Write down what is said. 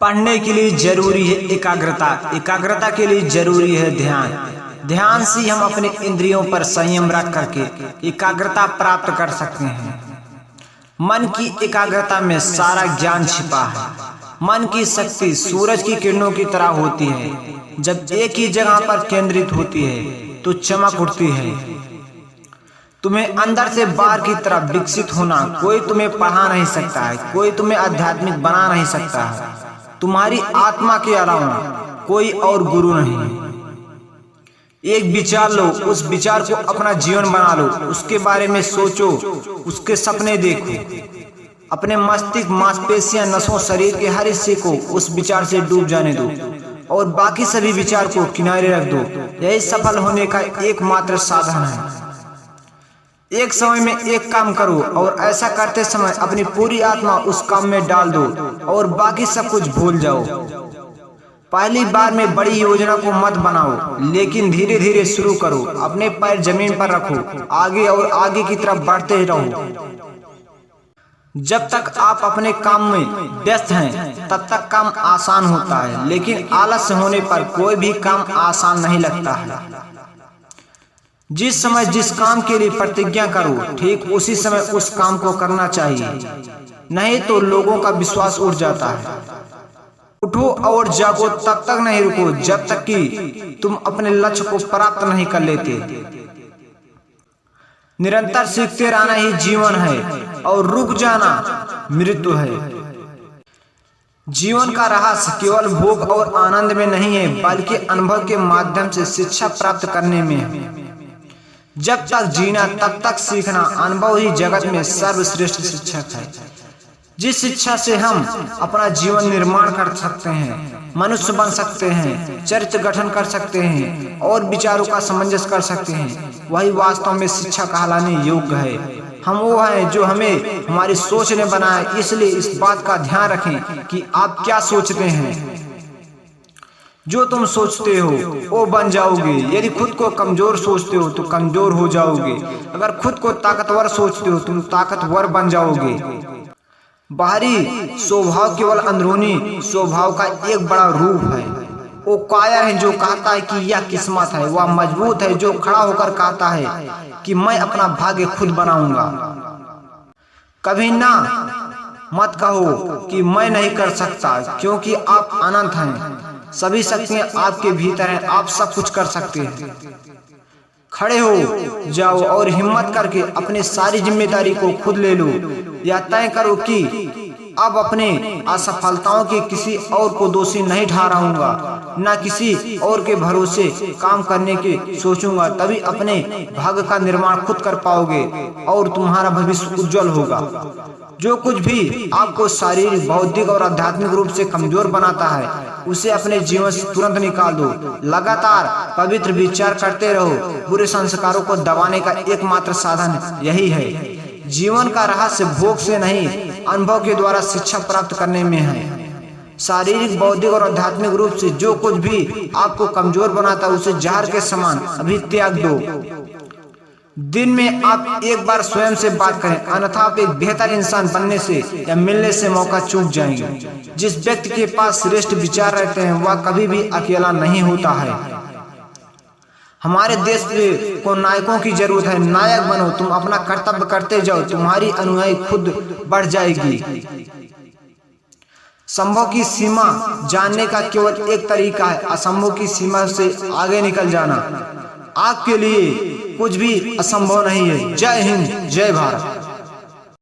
पढ़ने के लिए जरूरी है एकाग्रता, एकाग्रता के लिए जरूरी है ध्यान। ध्यान से हम अपने इंद्रियों पर संयम रख करके एकाग्रता प्राप्त कर सकते हैं। मन की एकाग्रता में सारा ज्ञान छिपा है। मन की शक्ति सूरज की किरणों की तरह होती है। जब एक ही जगह पर केंद्रित होती है तो चमक उठती है। तुम्हें अंदर से बाहर की तरफ विकसित होना कोई तुम्हें पढ़ा नहीं सकता है, कोई तुम्हें आध्यात्मिक बना नहीं सकता है। तुम्हारी आत्मा के अलावा कोई और गुरु नहीं। एक विचार लो, उस विचार को अपना जीवन बना लो, उसके बारे में सोचो, उसके सपने देखो। अपने मस्तिष्क, मांसपेशियां, नसों, शरीर के हर हिस्से को उस विचार से डूब जाने दो और बाकी सभी विचार को किनारे रख दो। यही सफल होने का एकमात्र साधन है। एक समय में एक काम करो और ऐसा करते समय अपनी पूरी आत्मा उस काम में डाल दो और बाकी सब कुछ भूल जाओ। पहली बार में बड़ी योजना को मत बनाओ, लेकिन धीरे धीरे शुरू करो। अपने पैर जमीन पर रखो, आगे और आगे की तरफ बढ़ते रहो। जब तक आप अपने काम में व्यस्त हैं तब तक काम आसान होता है, लेकिन आलस्य होने पर कोई भी काम आसान नहीं लगता है। जिस समय जिस काम के लिए प्रतिज्ञा करो, ठीक उसी समय उस काम को करना चाहिए, नहीं तो लोगों का विश्वास उठ जाता है। उठो और जागो, तब तक नहीं रुको जब तक कि तुम अपने लक्ष्य को प्राप्त नहीं कर लेते। निरंतर सीखते रहना ही जीवन है और रुक जाना मृत्यु है। जीवन का रहस्य केवल भोग और आनंद में नहीं है, बल्कि अनुभव के माध्यम से शिक्षा प्राप्त करने में है। जब तक जीना तब तक सीखना, अनुभव ही जगत में सर्वश्रेष्ठ शिक्षक है। जिस शिक्षा से हम अपना जीवन निर्माण कर सकते हैं, मनुष्य बन सकते हैं, चरित्र गठन कर सकते हैं और विचारों का सामंजस्य कर सकते हैं, वही वास्तव में शिक्षा कहलाने योग्य है। हम वो हैं जो हमें हमारी सोच ने बनाया, इसलिए इस बात का ध्यान रखें कि आप क्या सोचते हैं। जो तुम सोचते हो वो बन जाओगे। यदि खुद को कमजोर सोचते हो तो कमजोर हो जाओगे। अगर खुद को ताकतवर सोचते हो तुम ताकतवर बन जाओगे। बाहरी स्वभाव केवल अंदरूनी स्वभाव का एक बड़ा रूप है। वो कायर है जो कहता है कि यह किस्मत है, वह मजबूत है जो खड़ा होकर कहता है कि मैं अपना भाग्य खुद बनाऊंगा। कभी ना मत कहो कि मैं नहीं कर सकता, क्योंकि आप अनंत हैं। सभी शक्तियां आपके भीतर हैं, आप सब कुछ कर सकते हैं। खड़े हो जाओ और हिम्मत करके अपनी सारी जिम्मेदारी को खुद ले लो। या तय करो कि अब अपने असफलताओं के किसी और को दोषी नहीं ठहराऊंगा, न किसी और के भरोसे काम करने के सोचूंगा। तभी अपने भाग्य का निर्माण खुद कर पाओगे और तुम्हारा भविष्य उज्जवल होगा। जो कुछ भी आपको शारीरिक, बौद्धिक और आध्यात्मिक रूप से कमजोर बनाता है, उसे अपने जीवन से तुरंत निकाल दो। लगातार पवित्र विचार करते रहो। बुरे संस्कारों को दबाने का एकमात्र साधन यही है। जीवन का रहस्य भोग से नहीं, अनुभव के द्वारा शिक्षा प्राप्त करने में है। शारीरिक, बौद्धिक और आध्यात्मिक रूप से जो कुछ भी आपको कमजोर बनाता है, उसे जहर के समान अभी त्याग दो। दिन में आप एक बार स्वयं से बात करें, अन्यथा आप एक बेहतर इंसान बनने से या मिलने से मौका चूक जाएंगे। जिस व्यक्ति के पास श्रेष्ठ विचार रहते हैं वह कभी भी अकेला नहीं होता है। हमारे देश को नायकों की जरूरत है। नायक बनो, तुम अपना कर्तव्य करते जाओ, तुम्हारी अनुयायी खुद बढ़ जाएगी। संभव की सीमा जानने का केवल एक तरीका है, असंभव की सीमा से आगे निकल जाना। आपके लिए कुछ भी असंभव नहीं है। जय हिंद, जय भारत।